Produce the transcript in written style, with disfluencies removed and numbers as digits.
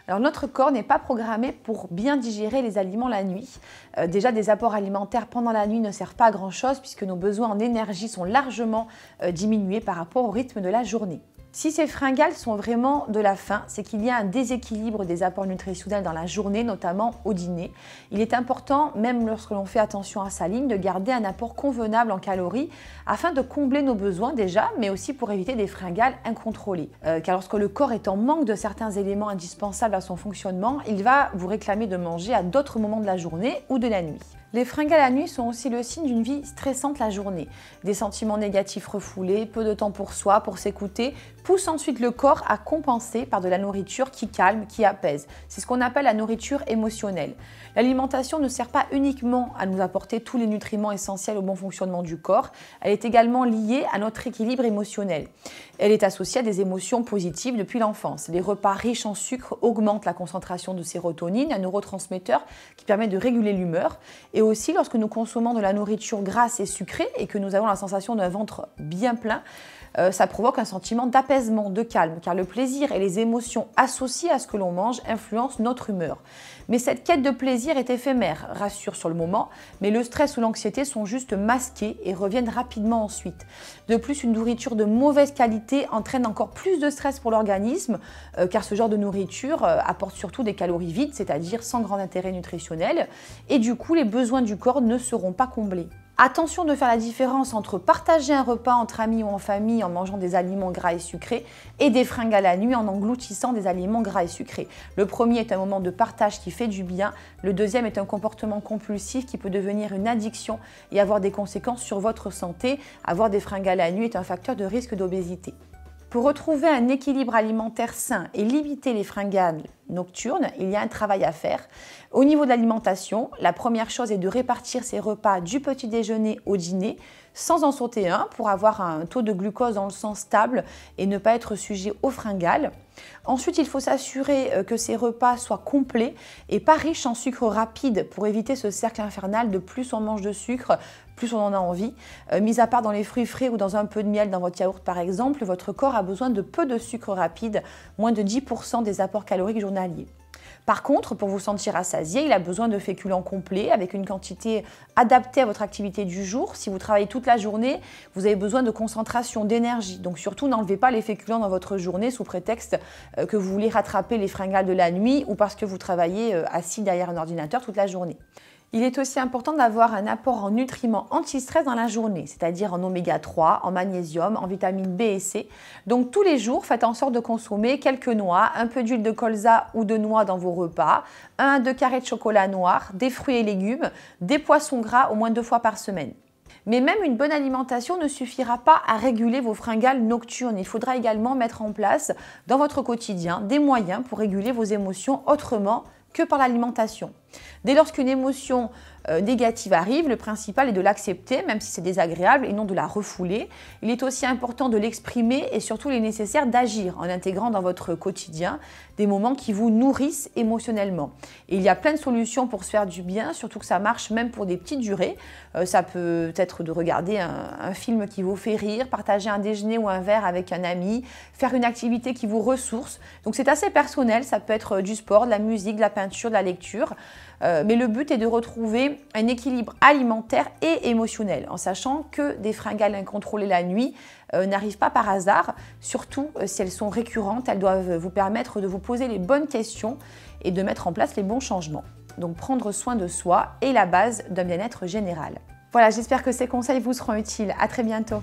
Alors notre corps n'est pas programmé pour bien digérer les aliments la nuit. Déjà, des apports alimentaires pendant la nuit ne servent pas à grand chose puisque nos besoins en énergie sont largement diminués par rapport au rythme de la journée. Si ces fringales sont vraiment de la faim, c'est qu'il y a un déséquilibre des apports nutritionnels dans la journée, notamment au dîner. Il est important, même lorsque l'on fait attention à sa ligne, de garder un apport convenable en calories afin de combler nos besoins déjà, mais aussi pour éviter des fringales incontrôlées. Car lorsque le corps est en manque de certains éléments indispensables à son fonctionnement, il va vous réclamer de manger à d'autres moments de la journée ou de la nuit. Les fringales la nuit sont aussi le signe d'une vie stressante la journée. Des sentiments négatifs refoulés, peu de temps pour soi, pour s'écouter, poussent ensuite le corps à compenser par de la nourriture qui calme, qui apaise. C'est ce qu'on appelle la nourriture émotionnelle. L'alimentation ne sert pas uniquement à nous apporter tous les nutriments essentiels au bon fonctionnement du corps, elle est également liée à notre équilibre émotionnel. Elle est associée à des émotions positives depuis l'enfance. Les repas riches en sucre augmentent la concentration de sérotonine, un neurotransmetteur qui permet de réguler l'humeur. Et aussi, lorsque nous consommons de la nourriture grasse et sucrée et que nous avons la sensation d'un ventre bien plein, ça provoque un sentiment d'apaisement, de calme, car le plaisir et les émotions associées à ce que l'on mange influencent notre humeur. Mais cette quête de plaisir est éphémère, rassure sur le moment, mais le stress ou l'anxiété sont juste masqués et reviennent rapidement ensuite. De plus, une nourriture de mauvaise qualité entraîne encore plus de stress pour l'organisme, car ce genre de nourriture apporte surtout des calories vides, c'est-à-dire sans grand intérêt nutritionnel, et du coup, les besoins du corps ne seront pas comblés. Attention de faire la différence entre partager un repas entre amis ou en famille en mangeant des aliments gras et sucrés et des fringales la nuit en engloutissant des aliments gras et sucrés. Le premier est un moment de partage qui fait du bien, le deuxième est un comportement compulsif qui peut devenir une addiction et avoir des conséquences sur votre santé. Avoir des fringales la nuit est un facteur de risque d'obésité. Pour retrouver un équilibre alimentaire sain et limiter les fringales nocturnes, il y a un travail à faire. Au niveau de l'alimentation, la première chose est de répartir ses repas du petit déjeuner au dîner sans en sauter un pour avoir un taux de glucose dans le sang stable et ne pas être sujet aux fringales. Ensuite, il faut s'assurer que ces repas soient complets et pas riches en sucre rapide pour éviter ce cercle infernal de plus on mange de sucre, plus on en a envie. Mis à part dans les fruits frais ou dans un peu de miel dans votre yaourt par exemple, votre corps a besoin de peu de sucre rapide, moins de 10% des apports caloriques journaliers. Par contre, pour vous sentir rassasié, il a besoin de féculents complets avec une quantité adaptée à votre activité du jour. Si vous travaillez toute la journée, vous avez besoin de concentration, d'énergie. Donc surtout, n'enlevez pas les féculents dans votre journée sous prétexte que vous voulez rattraper les fringales de la nuit ou parce que vous travaillez assis derrière un ordinateur toute la journée. Il est aussi important d'avoir un apport en nutriments anti-stress dans la journée, c'est-à-dire en oméga 3, en magnésium, en vitamines B et C. Donc tous les jours, faites en sorte de consommer quelques noix, un peu d'huile de colza ou de noix dans vos repas, 1 à 2 carrés de chocolat noir, des fruits et légumes, des poissons gras au moins 2 fois par semaine. Mais même une bonne alimentation ne suffira pas à réguler vos fringales nocturnes. Il faudra également mettre en place dans votre quotidien des moyens pour réguler vos émotions autrement que par l'alimentation. Dès lors qu'une émotion négative arrive, le principal est de l'accepter, même si c'est désagréable, et non de la refouler. Il est aussi important de l'exprimer et surtout il est nécessaire d'agir en intégrant dans votre quotidien des moments qui vous nourrissent émotionnellement. Et il y a plein de solutions pour se faire du bien, surtout que ça marche même pour des petites durées. Ça peut être de regarder un film qui vous fait rire, partager un déjeuner ou un verre avec un ami, faire une activité qui vous ressource. Donc c'est assez personnel, ça peut être du sport, de la musique, de la peinture, de la lecture. Mais le but est de retrouver un équilibre alimentaire et émotionnel, en sachant que des fringales incontrôlées la nuit n'arrivent pas par hasard. Surtout si elles sont récurrentes, elles doivent vous permettre de vous poser les bonnes questions et de mettre en place les bons changements. Donc prendre soin de soi est la base d'un bien-être général. Voilà, j'espère que ces conseils vous seront utiles. À très bientôt.